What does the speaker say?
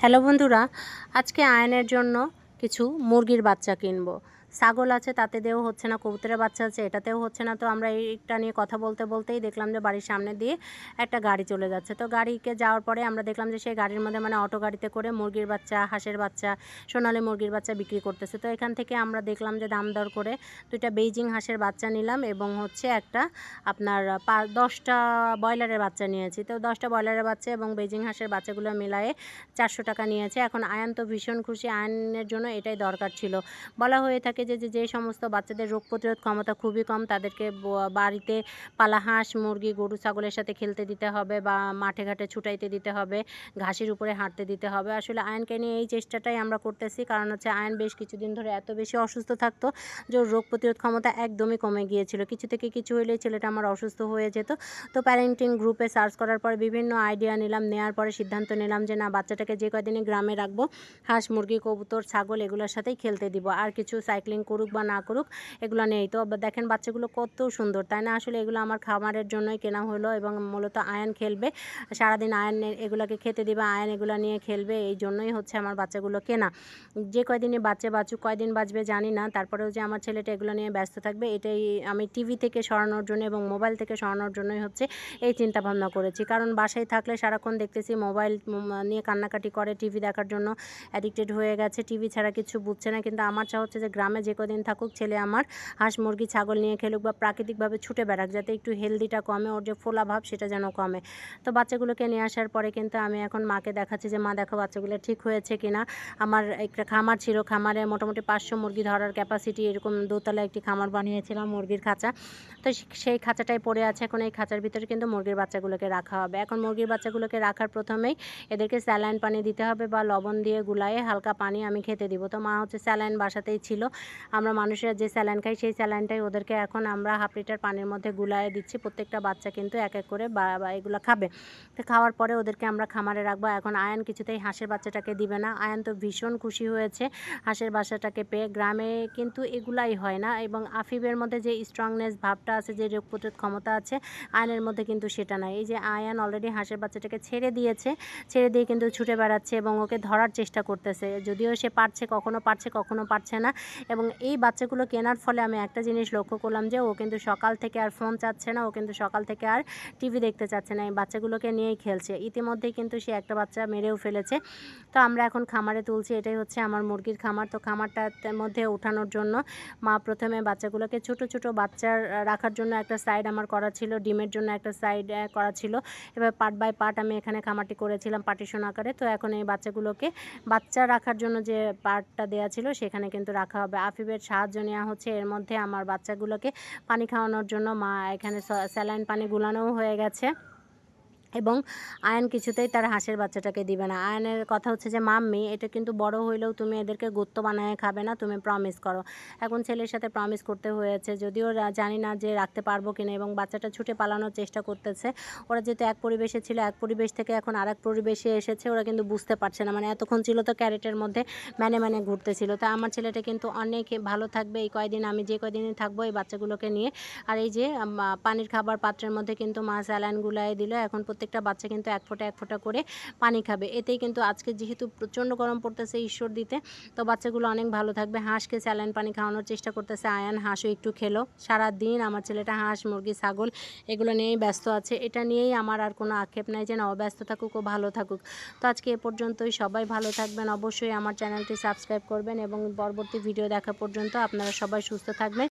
Hello বন্ধুরা, আজকে আয়নের জন্য কিছু মুরগির বাচ্চা কিনবো। ছাগল আছে, তাতে দিয়েও হচ্ছে না, কবুতরের বাচ্চা আছে, এটাতেও হচ্ছে না। তো আমরা এইটা নিয়ে কথা বলতে বলতেই দেখলাম যে বাড়ির সামনে দিয়ে একটা গাড়ি চলে যাচ্ছে। তো গাড়িকে যাওয়ার পরে আমরা দেখলাম যে সেই গাড়ির মধ্যে মানে অটো গাড়িতে করে মুরগির বাচ্চা, হাঁসের বাচ্চা, সোনালি মুরগির বাচ্চা বিক্রি করতেছে। তো এখান থেকে আমরা দেখলাম যে দাম দর করে দুইটা বেইজিং হাঁসের বাচ্চা নিলাম এবং হচ্ছে একটা আপনার 10টা ব্রয়লারের বাচ্চা নিয়েছি। তো 10টা ব্রয়লারের বাচ্চা এবং বেইজিং হাঁসের বাচ্চাগুলো মিলায়ে 400 টাকা নিয়েছে। এখন আয়ান তো ভীষণ খুশি, আয়ানের জন্য এটাই দরকার ছিল। বলা হয়ে থাকে যে সমস্ত বাচ্চাদের রোগ প্রতিরোধ ক্ষমতা খুবই কম, তাদেরকে বাড়িতে পালা হাঁস, মুরগি, গরু, ছাগলের সাথে খেলতে দিতে হবে বা মাঠে ঘাটে ছুটাইতে দিতে হবে, ঘাসের উপরে হাঁটতে দিতে হবে। আসলে আয়ানকে নিয়ে এই চেষ্টাটাই আমরা করতেছি, কারণ হচ্ছে আয়ান বেশ কিছুদিন ধরে এত বেশি অসুস্থ থাকতো যে ওর রোগ প্রতিরোধ ক্ষমতা একদমই কমে গিয়েছিল। কিছু থেকে কিছু হলেই ছেলেটা আমার অসুস্থ হয়ে যেত। তো প্যারেন্টিং গ্রুপে সার্চ করার পর বিভিন্ন আইডিয়া নিলাম, নেওয়ার পরে সিদ্ধান্ত নিলাম যে না, বাচ্চাটাকে যে কয়দিনই গ্রামে রাখবো হাঁস, মুরগি, কবুতর, ছাগল এগুলোর সাথেই খেলতে দিব। আর কিছু সাইক্লিং করুক বা না করুক এগুলো নেই। তো দেখেন বাচ্চাগুলো কত সুন্দর, তাই না? আসলে এগুলো আমার খামারের জন্যই কেনা হলো এবং মূলত আয়ান খেলবে সারাদিন, আয়ান এগুলোকে খেতে দিবে, আয়ান এগুলো নিয়ে খেলবে, এই জন্যই হচ্ছে আমার বাচ্চাগুলো কেনা। যে কয়দিনই বাচ্চা বাঁচুক, কয়দিন বাঁচবে জানি না, তারপরেও যে আমার ছেলেটা এগুলো নিয়ে ব্যস্ত থাকবে, এটাই আমি টিভি থেকে সরানোর জন্য এবং মোবাইল থেকে সরানোর জন্যই হচ্ছে এই চিন্তা ভাবনা করেছি। কারণ বাসায় থাকলে সারাক্ষণ দেখতেছি মোবাইল নিয়ে কান্নাকাটি করে, টিভি দেখার জন্য অ্যাডিক্টেড হয়ে গেছে, টিভি ছাড়া কিছু বুঝছে না। কিন্তু আমার চা হচ্ছে যে গ্রামে যে কদিন থাকুক ছেলে আমার হাঁস, মুরগি, ছাগল নিয়ে খেলুক বা প্রাকৃতিকভাবে ছুটে বেড়াক, যাতে একটু হেলদিটা কমে, ওর যে ফোলা ভাব সেটা যেন কমে। তো বাচ্চাগুলোকে নিয়ে আসার পরে কিন্তু আমি এখন মাকে দেখাচ্ছি যে মা দেখো বাচ্চাগুলো ঠিক হয়েছে কিনা। আমার একটা খামার ছিল, খামারে মোটামুটি 500 মুরগি ধরার ক্যাপাসিটি, এরকম দোতলা একটি খামার বানিয়েছিলাম, মুরগির খাঁচা। তো সেই খাঁচাটাই পড়ে আছে। এখন এই খাঁচার ভিতরে কিন্তু মুরগির বাচ্চাগুলোকে রাখা হবে। এখন মুরগির বাচ্চাগুলোকে রাখার প্রথমেই এদেরকে স্যালাইন পানি দিতে হবে বা লবণ দিয়ে গুলায়ে হালকা পানি আমি খেতে দিব। তো মা হচ্ছে স্যালাইন বাসাতেই ছিল, আমরা মানুষেরা যে স্যালাইন খাই সেই স্যালাইনটাই ওদেরকে এখন আমরা হাফ লিটার পানির মধ্যে গুলায়ে দিচ্ছি। প্রত্যেকটা বাচ্চা কিন্তু এক এক করে বা এগুলো খাবে। তো খাওয়ার পরে ওদেরকে আমরা খামারে রাখবো। এখন আয়ান কিছুতেই হাঁসের বাচ্চাটাকে দিবে না। আয়ান তো ভীষণ খুশি হয়েছে হাঁসের বাচ্চাটাকে পেয়ে। গ্রামে কিন্তু এগুলাই হয় না, এবং আফিবের মধ্যে যে স্ট্রংনেস ভাবটা আছে, যে রোগ প্রতিরোধ ক্ষমতা আছে, আয়নের মধ্যে কিন্তু সেটা নাই। এই যে আয়ান অলরেডি হাঁসের বাচ্চাটাকে ছেড়ে দিয়েছে, ছেড়ে দিয়ে কিন্তু ছুটে বেড়াচ্ছে এবং ওকে ধরার চেষ্টা করতেছে। যদিও সে পারছে, কখনো পারছে, কখনো পারছে না। এবং এই বাচ্চাগুলো কেনার ফলে আমি একটা জিনিস লক্ষ্য করলাম যে ও কিন্তু সকাল থেকে আর ফোন চাচ্ছে না, ও কিন্তু সকাল থেকে আর টিভি দেখতে চাচ্ছে না, এই বাচ্চাগুলোকে নিয়েই খেলছে। ইতিমধ্যেই কিন্তু সে একটা বাচ্চা মেরেও ফেলেছে। তো আমরা এখন খামারে তুলছি, এটাই হচ্ছে আমার মুরগির খামার। তো খামারটার মধ্যে ওঠানোর জন্য মা প্রথমে বাচ্চাগুলোকে, ছোট ছোট বাচ্চার রাখার জন্য একটা সাইড আমার করা ছিল, ডিমের জন্য একটা সাইড করা ছিল। এবার পার্ট বাই পার্ট আমি এখানে খামারটি করেছিলাম পার্টিশন আকারে। তো এখন এই বাচ্চাগুলোকে বাচ্চা রাখার জন্য যে পার্টটা দেওয়া ছিল সেখানে কিন্তু রাখা হবে। আফিবের সাহায্য নেওয়া হচ্ছে এর মধ্যে আমার বাচ্চাগুলোকে পানি খাওয়ানোর জন্য। মা এখানে স্যালাইন পানি গুলানোও হয়ে গেছে এবং আয়ান কিছুতেই তার হাঁসের বাচ্চাটাকে দিবে না। আয়ানের কথা হচ্ছে যে মাম্মি, এটা কিন্তু বড় হইলেও তুমি এদেরকে গোত্ত বানায় খাবে না, তুমি প্রমিস করো। এখন ছেলের সাথে প্রমিস করতে হয়েছে, যদিও জানি না যে রাখতে পারবো কিনা, এবং বাচ্চাটা ছুটে পালানোর চেষ্টা করতেছে। ওরা যেহেতু এক পরিবেশে ছিল, এক পরিবেশ থেকে এখন আর এক পরিবেশে এসেছে, ওরা কিন্তু বুঝতে পারছে না। মানে এতক্ষণ ছিল তো ক্যারেটের মধ্যে ম্যানে ম্যানে ঘুরতেছিল। তো আমার ছেলেটা কিন্তু অনেক ভালো থাকবে এই কয়দিন, আমি যে কয়দিনই থাকবো এই বাচ্চাগুলোকে নিয়ে। আর এই যে পানির খাবার পাত্রের মধ্যে কিন্তু মা স্যালাইন গুলায় দিল। এখন প্রত্যেকটা বাচ্চা কিন্তু এক ফোঁটা করে পানি খাবে। এতেই কিন্তু আজকে যেহেতু প্রচণ্ড গরম পড়তেছে ঈশ্বর দিতে, তো বাচ্চাগুলো অনেক ভালো থাকবে। হাঁসকে স্যালাইন পানি খাওয়ানোর চেষ্টা করতেছে আয়ান, হাঁসও একটু খেলো। সারাদিন আমার ছেলেটা হাঁস, মুরগি, ছাগল এগুলো নিয়েই ব্যস্ত আছে। এটা নিয়েই আমার আর কোনো আক্ষেপ নাই যে না ও ব্যস্ত থাকুক, ও ভালো থাকুক। তো আজকে এ পর্যন্তই, সবাই ভালো থাকবেন। অবশ্যই আমার চ্যানেলটি সাবস্ক্রাইব করবেন এবং পরবর্তী ভিডিও দেখা পর্যন্ত আপনারা সবাই সুস্থ থাকবেন।